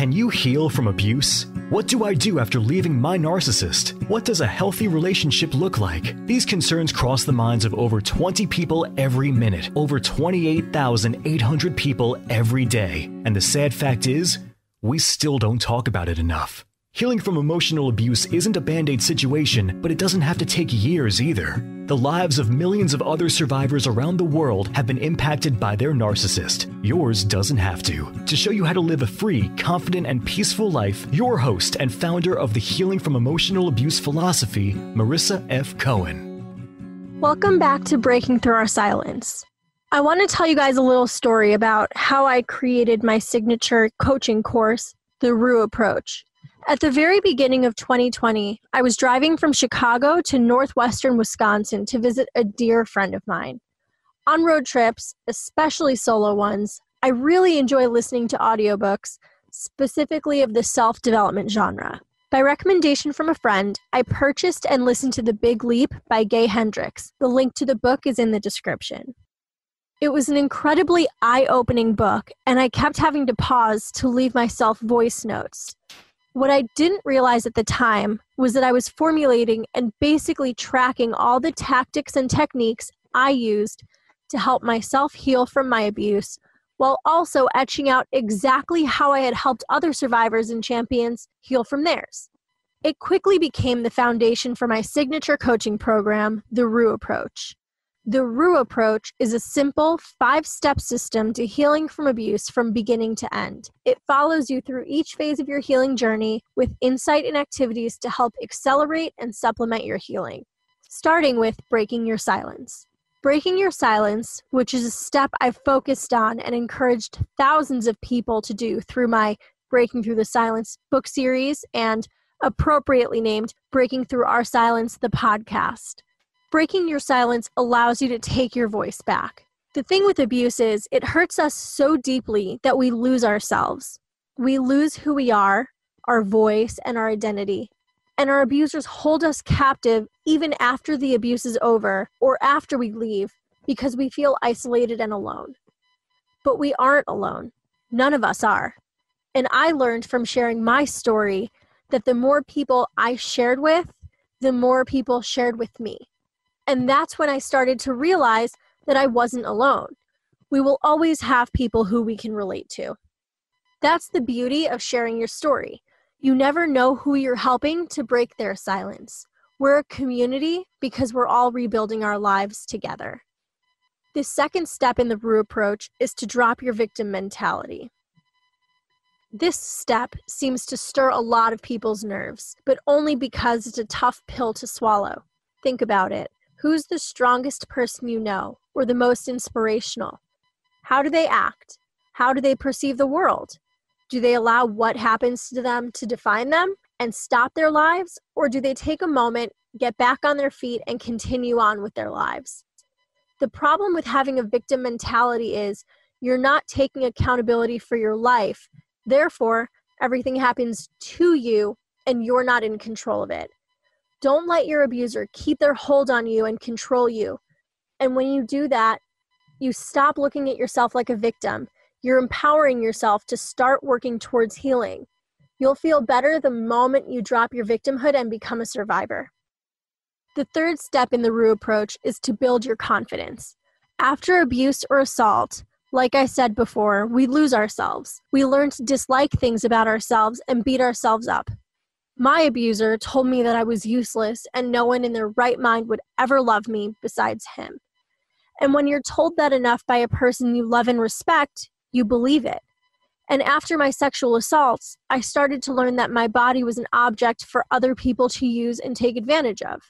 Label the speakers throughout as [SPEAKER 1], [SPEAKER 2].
[SPEAKER 1] Can you heal from abuse? What do I do after leaving my narcissist? What does a healthy relationship look like? These concerns cross the minds of over 20 people every minute, over 28,800 people every day. And the sad fact is, we still don't talk about it enough. Healing from emotional abuse isn't a band-aid situation, but it doesn't have to take years either. The lives of millions of other survivors around the world have been impacted by their narcissist. Yours doesn't have to. To show you how to live a free, confident, and peaceful life, your host and founder of the Healing from Emotional Abuse philosophy, Marissa F. Cohen.
[SPEAKER 2] Welcome back to Breaking Through Our Silence. I want to tell you guys a little story about how I created my signature coaching course, The Rue Approach. At the very beginning of 2020, I was driving from Chicago to northwestern Wisconsin to visit a dear friend of mine. On road trips, especially solo ones, I really enjoy listening to audiobooks, specifically of the self-development genre. By recommendation from a friend, I purchased and listened to The Big Leap by Gay Hendricks. The link to the book is in the description. It was an incredibly eye-opening book, and I kept having to pause to leave myself voice notes. What I didn't realize at the time was that I was formulating and basically tracking all the tactics and techniques I used to help myself heal from my abuse, while also etching out exactly how I had helped other survivors and champions heal from theirs. It quickly became the foundation for my signature coaching program, The Rue Approach. The Rue Approach is a simple 5-step system to healing from abuse from beginning to end. It follows you through each phase of your healing journey with insight and activities to help accelerate and supplement your healing, starting with breaking your silence. Breaking your silence, which is a step I've focused on and encouraged thousands of people to do through my Breaking Through the Silence book series and appropriately named Breaking Through Our Silence, the podcast. Breaking your silence allows you to take your voice back. The thing with abuse is it hurts us so deeply that we lose ourselves. We lose who we are, our voice, and our identity. And our abusers hold us captive even after the abuse is over or after we leave because we feel isolated and alone. But we aren't alone. None of us are. And I learned from sharing my story that the more people I shared with, the more people shared with me. And that's when I started to realize that I wasn't alone. We will always have people who we can relate to. That's the beauty of sharing your story. You never know who you're helping to break their silence. We're a community because we're all rebuilding our lives together. The second step in the Rue Approach is to drop your victim mentality. This step seems to stir a lot of people's nerves, but only because it's a tough pill to swallow. Think about it. Who's the strongest person you know, or the most inspirational? How do they act? How do they perceive the world? Do they allow what happens to them to define them and stop their lives? Or do they take a moment, get back on their feet, and continue on with their lives? The problem with having a victim mentality is you're not taking accountability for your life. Therefore, everything happens to you and you're not in control of it. Don't let your abuser keep their hold on you and control you. And when you do that, you stop looking at yourself like a victim. You're empowering yourself to start working towards healing. You'll feel better the moment you drop your victimhood and become a survivor. The third step in the Rue Approach is to build your confidence. After abuse or assault, like I said before, we lose ourselves. We learn to dislike things about ourselves and beat ourselves up. My abuser told me that I was useless and no one in their right mind would ever love me besides him. And when you're told that enough by a person you love and respect, you believe it. And after my sexual assaults, I started to learn that my body was an object for other people to use and take advantage of.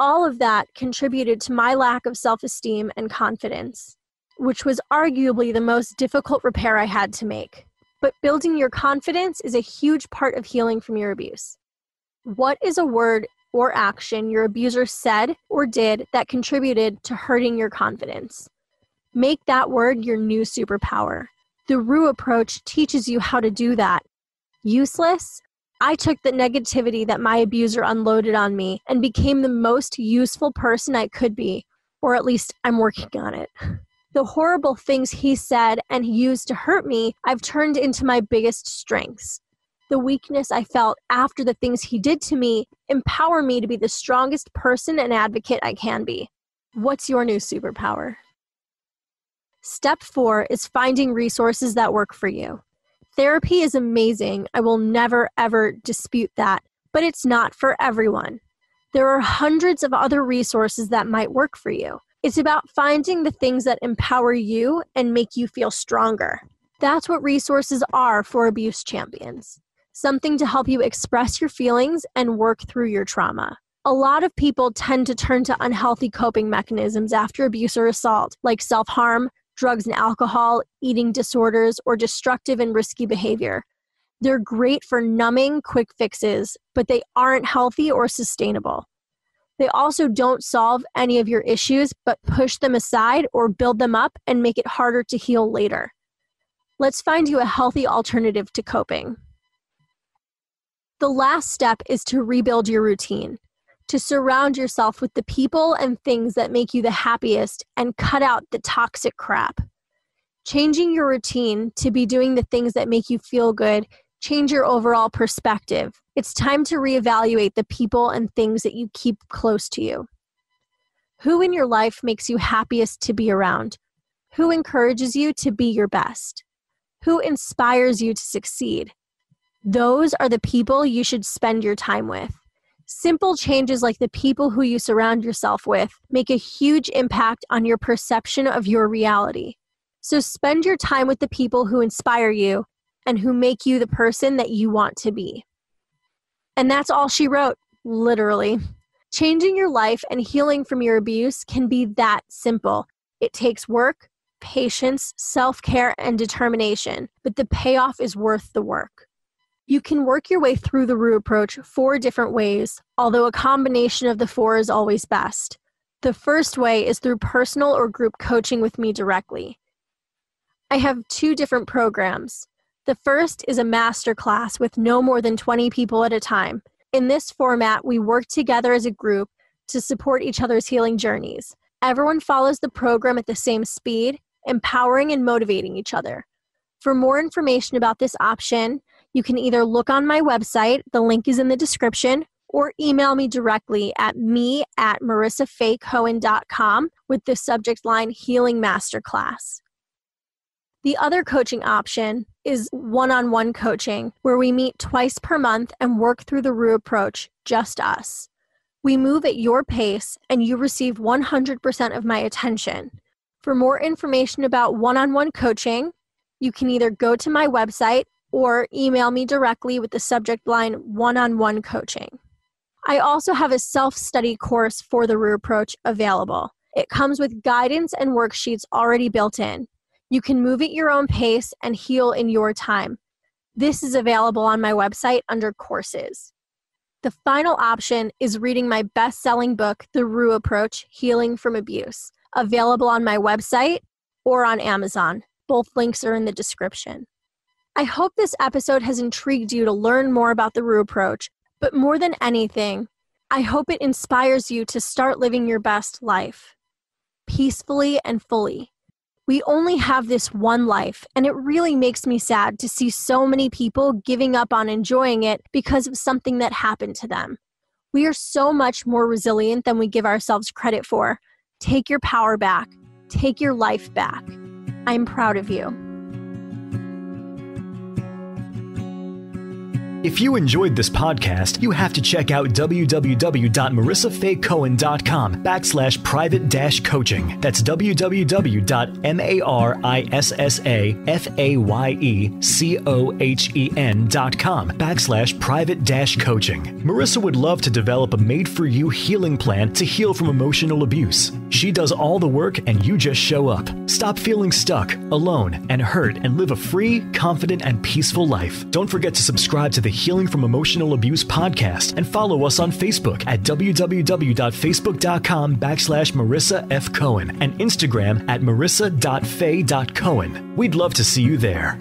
[SPEAKER 2] All of that contributed to my lack of self-esteem and confidence, which was arguably the most difficult repair I had to make. But building your confidence is a huge part of healing from your abuse. What is a word or action your abuser said or did that contributed to hurting your confidence? Make that word your new superpower. The Rue Approach teaches you how to do that. Useless? I took the negativity that my abuser unloaded on me and became the most useful person I could be, or at least I'm working on it. The horrible things he said and used to hurt me, I've turned into my biggest strengths. The weakness I felt after the things he did to me empower me to be the strongest person and advocate I can be. What's your new superpower? Step 4 is finding resources that work for you. Therapy is amazing. I will never, ever dispute that, but it's not for everyone. There are hundreds of other resources that might work for you. It's about finding the things that empower you and make you feel stronger. That's what resources are for abuse champions. Something to help you express your feelings and work through your trauma. A lot of people tend to turn to unhealthy coping mechanisms after abuse or assault, like self-harm, drugs and alcohol, eating disorders, or destructive and risky behavior. They're great for numbing quick fixes, but they aren't healthy or sustainable. They also don't solve any of your issues, but push them aside or build them up and make it harder to heal later. Let's find you a healthy alternative to coping. The last step is to rebuild your routine, to surround yourself with the people and things that make you the happiest and cut out the toxic crap. Changing your routine to be doing the things that make you feel good change your overall perspective. It's time to reevaluate the people and things that you keep close to you. Who in your life makes you happiest to be around? Who encourages you to be your best? Who inspires you to succeed? Those are the people you should spend your time with. Simple changes like the people who you surround yourself with make a huge impact on your perception of your reality. So spend your time with the people who inspire you and who make you the person that you want to be. And that's all she wrote, literally. Changing your life and healing from your abuse can be that simple. It takes work, patience, self-care, and determination, but the payoff is worth the work. You can work your way through the RU approach 4 different ways, although a combination of the 4 is always best. The first way is through personal or group coaching with me directly. I have 2 different programs. The first is a masterclass with no more than 20 people at a time. In this format, we work together as a group to support each other's healing journeys. Everyone follows the program at the same speed, empowering and motivating each other. For more information about this option, you can either look on my website, the link is in the description, or email me directly at marissafcohen.com with the subject line Healing Masterclass. The other coaching option is one-on-one coaching, where we meet twice per month and work through the RU approach, just us. We move at your pace, and you receive 100% of my attention. For more information about one-on-one coaching, you can either go to my website or email me directly with the subject line one-on-one coaching. I also have a self-study course for the RU approach available. It comes with guidance and worksheets already built in. You can move at your own pace and heal in your time. This is available on my website under courses. The final option is reading my best-selling book, The RU Approach, Healing from Abuse, available on my website or on Amazon. Both links are in the description. I hope this episode has intrigued you to learn more about the RU approach, but more than anything, I hope it inspires you to start living your best life, peacefully and fully. We only have this one life, and it really makes me sad to see so many people giving up on enjoying it because of something that happened to them. We are so much more resilient than we give ourselves credit for. Take your power back. Take your life back. I'm proud of you.
[SPEAKER 1] If you enjoyed this podcast, you have to check out www.marissafaycohen.com/private-coaching. That's www.marissafaycohen.com/private-coaching. Marissa would love to develop a made-for-you healing plan to heal from emotional abuse. She does all the work and you just show up. Stop feeling stuck, alone, and hurt, and live a free, confident, and peaceful life. Don't forget to subscribe to the Healing from Emotional Abuse podcast and follow us on Facebook at www.facebook.com/Marissa F. Cohen and Instagram at marissa.fay.cohen. We'd love to see you there.